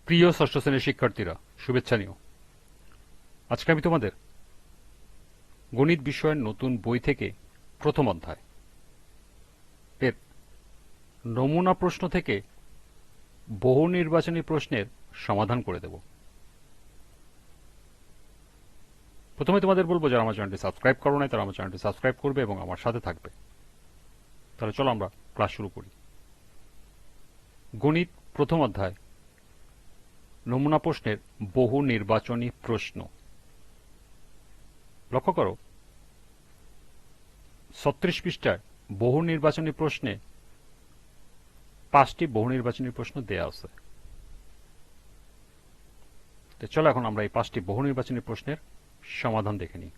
প্রিয় ষষ্ঠ শ্রেণীর শিক্ষার্থীরা, শুভেচ্ছা নিও। আজকে আমি তোমাদের গণিত বিষয়ের নতুন বই থেকে প্রথম অধ্যায় এর নমুনা প্রশ্ন থেকে বহু নির্বাচনী প্রশ্নের সমাধান করে দেব। প্রথমে তোমাদের বলবো, যারা আমার চ্যানেলটি সাবস্ক্রাইব করো নাই তারা আমার চ্যানেলটি সাবস্ক্রাইব করবে এবং আমার সাথে থাকবে। তাহলে চলো আমরা ক্লাস শুরু করি। গণিত প্রথম অধ্যায়, নমুনা প্রশ্নের বহু নির্বাচনী প্রশ্ন। লক্ষ্য করো, ৩৬ পৃষ্ঠায় বহু নির্বাচনী প্রশ্নে ৫টি বহু নির্বাচনী প্রশ্ন দেয়া আছে। তো চলো এখন আমরা এই ৫টি বহু নির্বাচনী প্রশ্নের সমাধান দেখে নিই।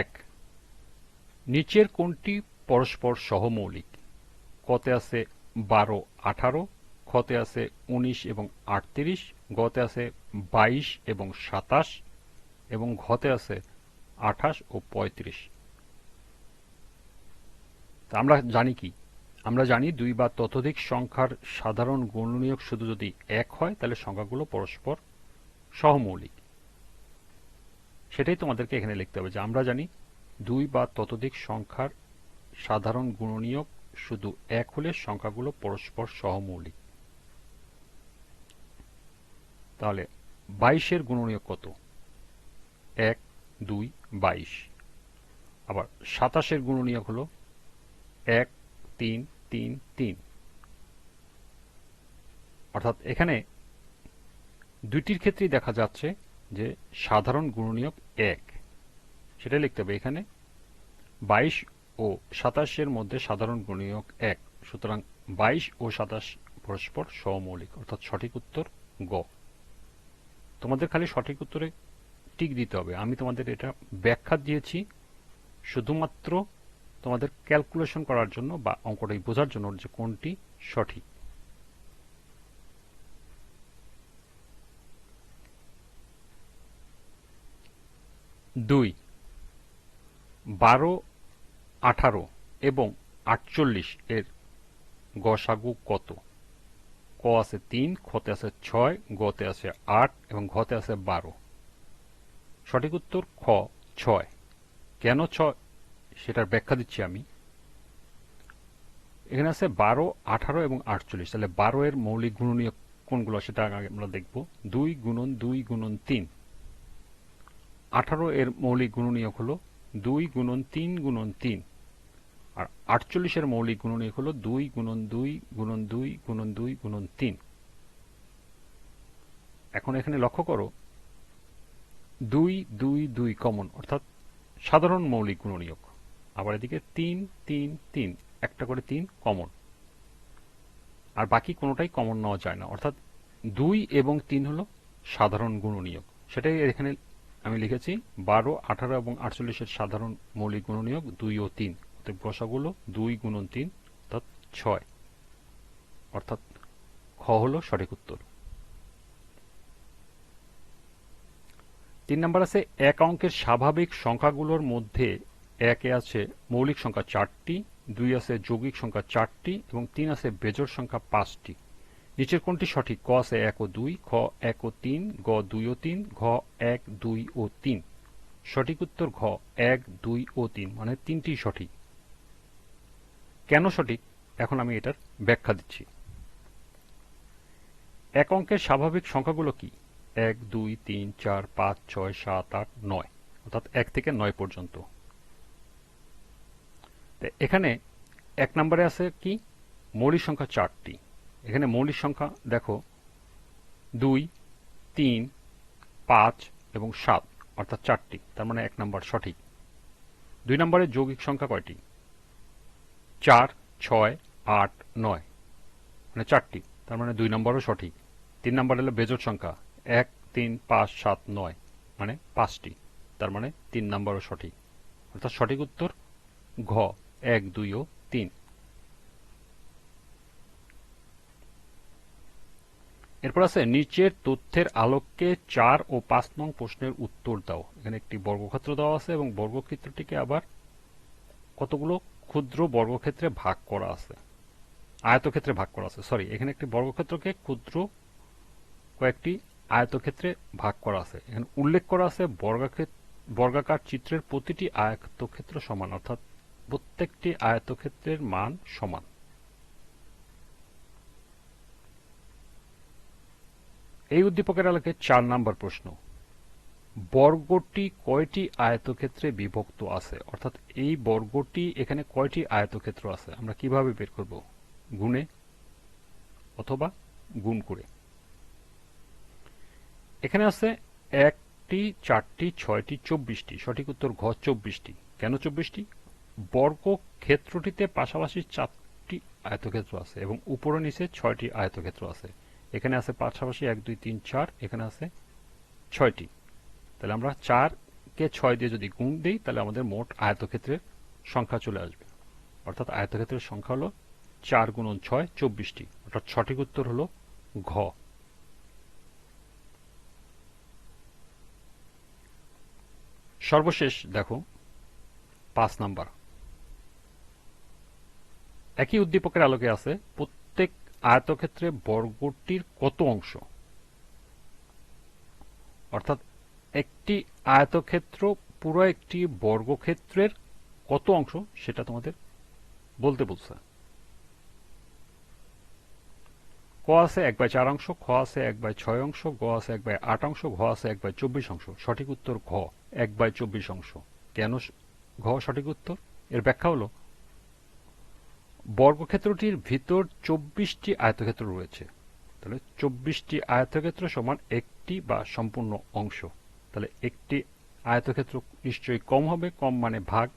এক, নিচের কোনটি পরস্পর সহমৌলিক? কতে আছে ১২, ১৮, খতে আছে ১৯ এবং ৩৮, গতে আছে ২২ এবং ২৭ এবং ঘতে আছে ২৮ ও ৩৫। আমরা জানি কি? আমরা জানি দুই বা ততোধিক সংখ্যার সাধারণ গুণনীয়ক শুধু যদি এক হয় তাহলে সংখ্যাগুলো পরস্পর সহমৌলিক। সেটাই তোমাদেরকে এখানে লিখতে হবে, যে আমরা জানি দুই বা ততোধিক সংখ্যার সাধারণ গুণনীয়ক শুধু এক হলে সংখ্যাগুলো পরস্পর সহমৌলিক। তাহলে ২২-এর গুণনীয়ক কত? ১, ২, ২২। আবার ২৭-এর গুণনীয়ক হলো ১, ৩, ৩, ৩। অর্থাৎ এখানে দুইটির ক্ষেত্রেই দেখা যাচ্ছে যে সাধারণ গুণনীয়ক ১। সেটা লিখতে হবে এখানে ২২ ও ২৭-এর মধ্যে সাধারণ গুণনীয়ক ১। সুতরাং ২২ ও ২৭ পরস্পর সহমৌলিক, অর্থাৎ সঠিক উত্তর গ। তোমাদের খালি সঠিক উত্তরে টিক দিতে হবে। আমি তোমাদের এটা ব্যাখ্যা দিয়েছি শুধুমাত্র তোমাদের ক্যালকুলেশন করার জন্য বা অঙ্কটাই বোঝার জন্য যে কোনটি সঠিক। দুই, ১২, ১৮ এবং ৪৮ এর গসাগু কত? ক আছে ৩, খতে আছে ৬, গতে আছে ৮ এবং ঘতে আছে ১২। সঠিক উত্তর খ, ৬। কেন ৬ সেটার ব্যাখ্যা দিচ্ছি আমি। এখানে আছে ১২, ১৮ এবং ৪৮। তাহলে ১২ এর মৌলিক গুণনীয়ক কোনগুলো সেটা আমরা দেখব। ২ গুণন ২ গুণন ৩। ১৮ এর মৌলিক গুণনীয়ক হলো ২ গুণন ৩ গুণন ৩। আর ৪৮ এর মৌলিক গুণনীয়ক হলো ২ গুণন ২ গুণন ২ গুণন ২ গুণন ৩। এখন এখানে লক্ষ্য করো, ২ ২ ২ কমন, অর্থাৎ সাধারণ মৌলিক গুণনীয়ক। আবার এদিকে ৩ ৩ ৩, একটা করে ৩ কমন। আর বাকি কোনোটাই কমন নেওয়া যায় না, অর্থাৎ ২ এবং ৩ হলো সাধারণ গুণনীয়ক। সেটাই এখানে আমি লিখেছি ১২, ১৮ এবং ৪৮-এর সাধারণ মৌলিক গুণনীয়ক ২ ও ৩। অতএব গসাগুলো ২ গুণন ৩ অর্থাৎ ৬। অর্থাৎ খ হলো সঠিক উত্তর। ৩ নম্বর আছে, এক অঙ্কের স্বাভাবিক সংখ্যাগুলোর মধ্যে একে আছে মৌলিক সংখ্যা ৪টি, ২ আছে যৌগিক সংখ্যা ৪টি এবং ৩ আছে বেজোড় সংখ্যা ৫টি। নিচের কোনটি সঠিক? ক আছে ১ ও ২, খ ১ ও ৩, গ ২ ও ৩, ঘ ১, ২ ও ৩। সঠিক উত্তর ঘ, ১, ২ ও ৩, মানে তিনটি সঠিক। কেন সঠিক এখন আমি এটার ব্যাখ্যা দিচ্ছি। এক অঙ্কের স্বাভাবিক সংখ্যাগুলো কি? ১, ২, ৩, ৪, ৫, ৬, ৭, ৮, ৯, অর্থাৎ ১ থেকে ৯ পর্যন্ত। এখানে ১ নম্বরে আছে কি? মৌলিক সংখ্যা ৪টি। এখানে মৌলিক সংখ্যা দেখো ২, ৩, ৫ এবং ৭, অর্থাৎ ৪টি, তার মানে ১ নম্বর সঠিক। ২ নম্বরে যৌগিক সংখ্যা কয়টি? ৪, ৬, ৮, ৯, মানে ৪টি, তার মানে ২ নম্বরও সঠিক। ৩ নম্বর হলো বেজোড় সংখ্যা ১, ৩, ৫, ৭, ৯, মানে ৫টি, তার মানে ৩ নম্বরও সঠিক। অর্থাৎ সঠিক উত্তর ঘ, ১, ২ ও ৩। এরপর আছে, নিচের তথ্যের আলোকে ৪ ও ৫ নং প্রশ্নের উত্তর দাও। এখানে একটি বর্গক্ষেত্র দেওয়া আছে এবং বর্গক্ষেত্রটিকে আবার কতগুলো ক্ষুদ্র বর্গক্ষেত্রে ভাগ করা আছে, আয়তক্ষেত্রে ভাগ করা আছে, সরি, এখানে একটি বর্গক্ষেত্রকে ক্ষুদ্র কয়েকটি আয়তক্ষেত্রে ভাগ করা আছে। এখানে উল্লেখ করা আছে বর্গাকার চিত্রের প্রতিটি আয়তক্ষেত্র সমান, অর্থাৎ প্রত্যেকটি আয়তক্ষেত্রের মান সমান। এই উদ্দীপকের আলোকে 4 নাম্বার প্রশ্ন, বর্গটি কয়টি আয়তক্ষেত্রে বিভক্ত আছে, অর্থাৎ এই বর্গটি এখানে কয়টি আয়তক্ষেত্র আছে আমরা কিভাবে বের করব? গুণে অথবা গুণ করে। এখানে আছে 1টি, 4টি, 6টি, 24টি। সঠিক উত্তর ঘ 24টি। কেন 24টি? বর্গক্ষেত্রটিতে পাশাপাশি 4টি আয়তক্ষেত্র আছে এবং উপর ও নিচে 6টি আয়তক্ষেত্র আছে। এখানে আছে পাশাপাশি 1 2 3 4, এখানে আছে 6টি। তাহলে আমরা 4কে 6 দিয়ে যদি গুণ দিই তাহলে আমাদের মোট আয়তক্ষেত্রের সংখ্যা চলে আসবে, অর্থাৎ আয়তক্ষেত্রের সংখ্যা হলো 4 গুণন 6 24টি, অর্থাৎ সঠিক উত্তর হলো ঘ। সর্বশেষ দেখো 5 নাম্বার, একই উদ্দীপকের আলোকে আছে প্রত্যেক আয়তক্ষেত্রে বর্গটির কত অংশ, অর্থাৎ একটি আয়তক্ষেত্র পুরো একটি বর্গক্ষেত্রের কত অংশ সেটা তোমাদের বলতে বলছে। ক আছে 1/4 অংশ, খ আছে 1/6 অংশ, গ আছে 1/8 অংশ, ঘ আছে 1/24 অংশ। সঠিক উত্তর ঘ 1/24 অংশ। কেন ঘ সঠিক উত্তর? এর ব্যাখ্যা হলো বর্গক্ষেত্রটির ভিতর 24টি আয়তক্ষেত্র রয়েছে, তাহলে 24টি আয়তক্ষেত্র সমান একটি বা সম্পূর্ণ অংশ। তাহলে একটি আয়তক্ষেত্র নিশ্চয়ই কম হবে, কম মানে ভাগ,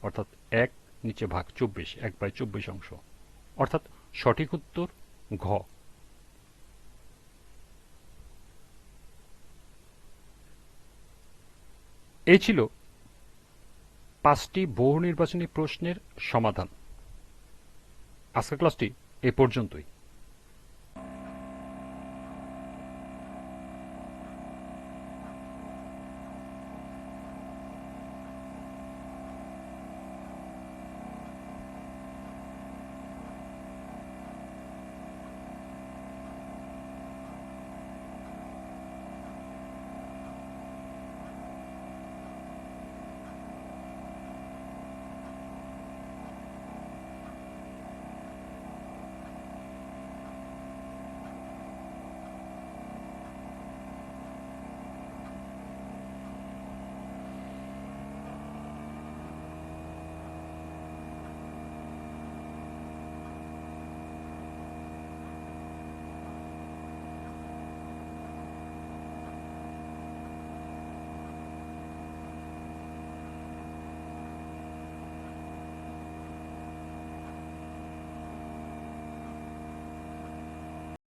অর্থাৎ 1 নিচে ভাগ 24, 1/24 অংশ, অর্থাৎ সঠিক উত্তর ঘ। এই ছিল 5টি বহু নির্বাচনী প্রশ্নের সমাধান। আজকের ক্লাসটি এ পর্যন্তই।